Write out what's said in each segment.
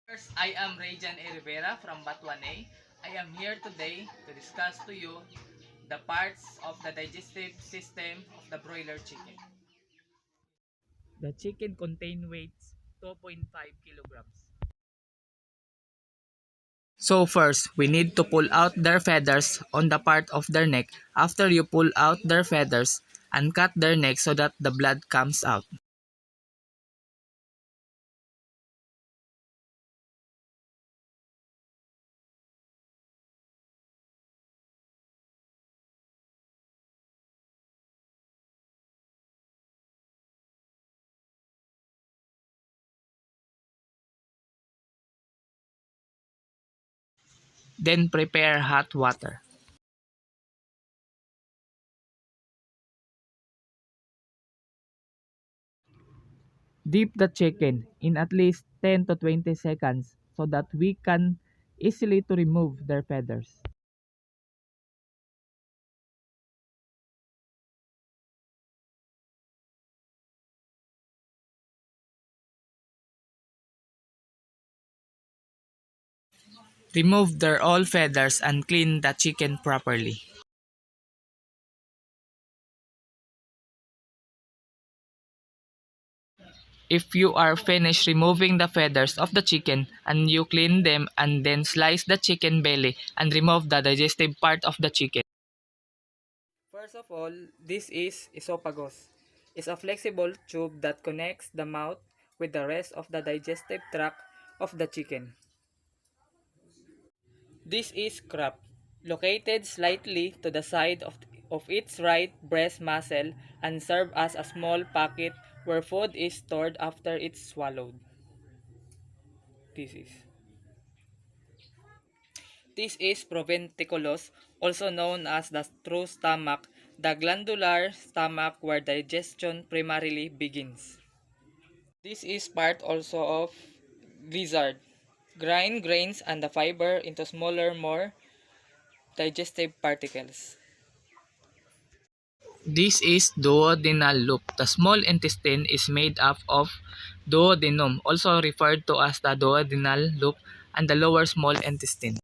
First, I am Rejan A. Rivera from Batuane. I am here today to discuss to you the parts of the digestive system of the broiler chicken. The chicken contain weights 2.5 kilograms. So first, we need to pull out their feathers on the part of their neck. After you pull out their feathers, and cut their neck so that the blood comes out. Then prepare hot water. Dip the chicken in at least 10 to 20 seconds so that we can easily to remove their feathers. Remove their all feathers and clean the chicken properly. If you are finished removing the feathers of the chicken and you clean them and then slice the chicken belly and remove the digestive part of the chicken. First of all, this is esophagus. It's a flexible tube that connects the mouth with the rest of the digestive tract of the chicken. This is crop, located slightly to the side of its right breast muscle and serve as a small pocket where food is stored after it's swallowed. This is. This is proventriculus, also known as the true stomach, the glandular stomach where digestion primarily begins. This is part also of gizzard. Grind grains and the fiber into smaller, more digestive particles. This is duodenal loop. The small intestine is made up of duodenum, also referred to as the duodenal loop, and the lower small intestine.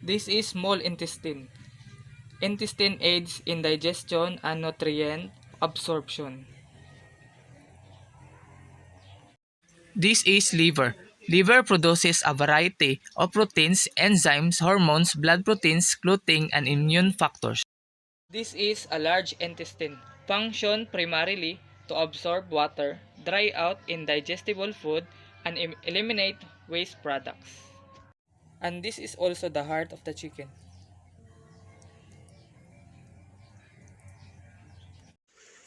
This is small intestine. Intestine aids in digestion and nutrient absorption. This is liver. Liver produces a variety of proteins, enzymes, hormones, blood proteins, clotting, and immune factors. This is a large intestine. Function primarily to absorb water, dry out indigestible food, and eliminate waste products. And this is also the heart of the chicken.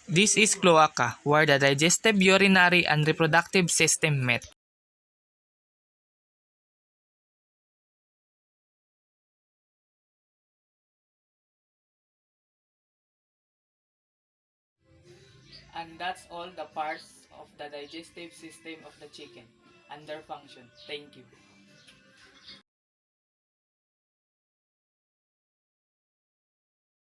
This is cloaca, where the digestive, urinary, and reproductive system met. And that's all the parts of the digestive system of the chicken and their function. Thank you.